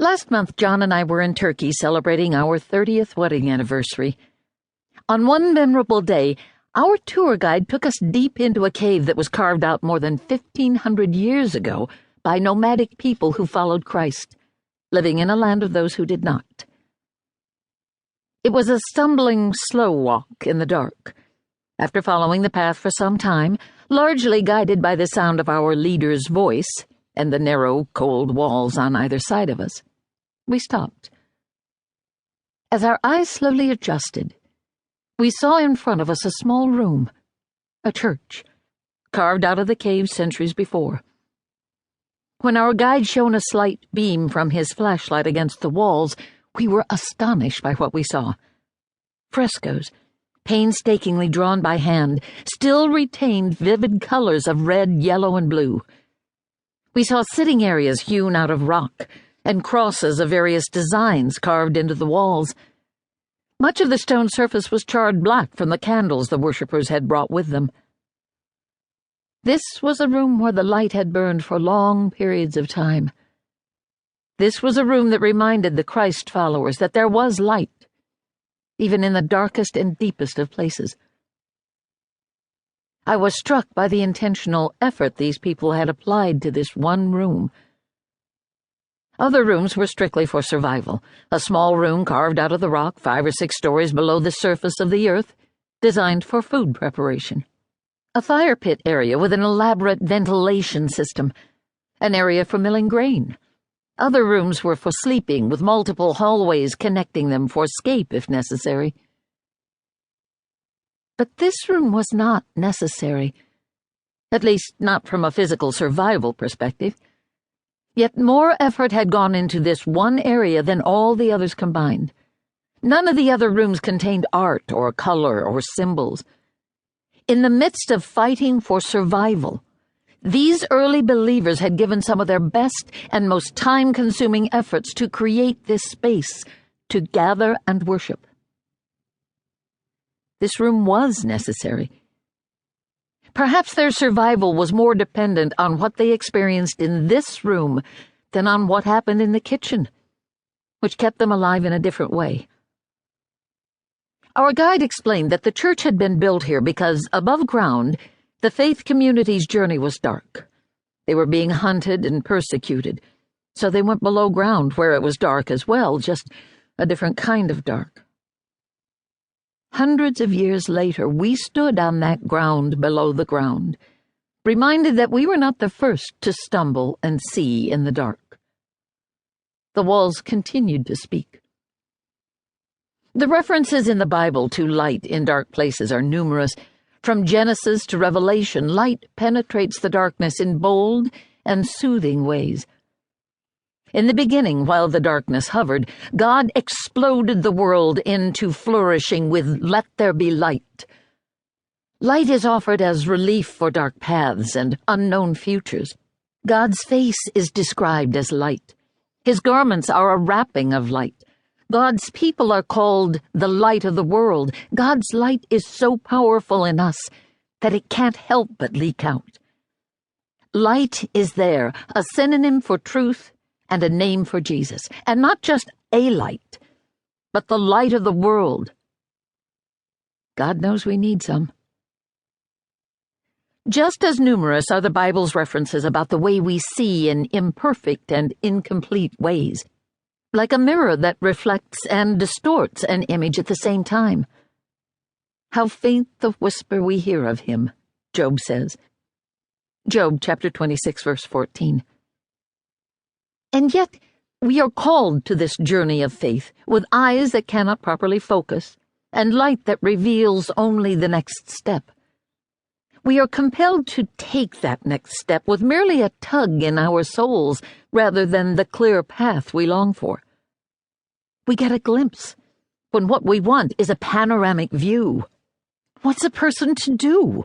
Last month, John and I were in Turkey celebrating our 30th wedding anniversary. On one memorable day, our tour guide took us deep into a cave that was carved out more than 1,500 years ago by nomadic people who followed Christ, living in a land of those who did not. It was a stumbling, slow walk in the dark. After following the path for some time, largely guided by the sound of our leader's voice and the narrow, cold walls on either side of us, we stopped. As our eyes slowly adjusted, we saw in front of us a small room, a church, carved out of the cave centuries before. When our guide shone a slight beam from his flashlight against the walls, we were astonished by what we saw. Frescoes, painstakingly drawn by hand, still retained vivid colors of red, yellow, and blue. We saw sitting areas hewn out of rock, and crosses of various designs carved into the walls. Much of the stone surface was charred black from the candles the worshippers had brought with them. This was a room where the light had burned for long periods of time. This was a room that reminded the Christ followers that there was light, even in the darkest and deepest of places. I was struck by the intentional effort these people had applied to this one room. Other rooms were strictly for survival, a small room carved out of the rock 5 or 6 stories below the surface of the earth, designed for food preparation. A fire pit area with an elaborate ventilation system, an area for milling grain. Other rooms were for sleeping, with multiple hallways connecting them for escape if necessary. But this room was not necessary, at least not from a physical survival perspective. Yet more effort had gone into this one area than all the others combined. None of the other rooms contained art or color or symbols. In the midst of fighting for survival, these early believers had given some of their best and most time-consuming efforts to create this space to gather and worship. This room was necessary. Perhaps their survival was more dependent on what they experienced in this room than on what happened in the kitchen, which kept them alive in a different way. Our guide explained that the church had been built here because, above ground, the faith community's journey was dark. They were being hunted and persecuted, so they went below ground where it was dark as well, just a different kind of dark. Hundreds of years later, we stood on that ground below the ground, reminded that we were not the first to stumble and see in the dark. The walls continued to speak. The references in the Bible to light in dark places are numerous. From Genesis to Revelation, light penetrates the darkness in bold and soothing ways. In the beginning, while the darkness hovered, God exploded the world into flourishing with "Let there be light." Light is offered as relief for dark paths and unknown futures. God's face is described as light. His garments are a wrapping of light. God's people are called the light of the world. God's light is so powerful in us that it can't help but leak out. Light is there, a synonym for truth and a name for Jesus, and not just a light, but the light of the world. God knows we need some. Just as numerous are the Bible's references about the way we see in imperfect and incomplete ways, like a mirror that reflects and distorts an image at the same time. How faint the whisper we hear of him, Job says. Job chapter 26, verse 14. And yet, we are called to this journey of faith with eyes that cannot properly focus and light that reveals only the next step. We are compelled to take that next step with merely a tug in our souls rather than the clear path we long for. We get a glimpse when what we want is a panoramic view. What's a person to do?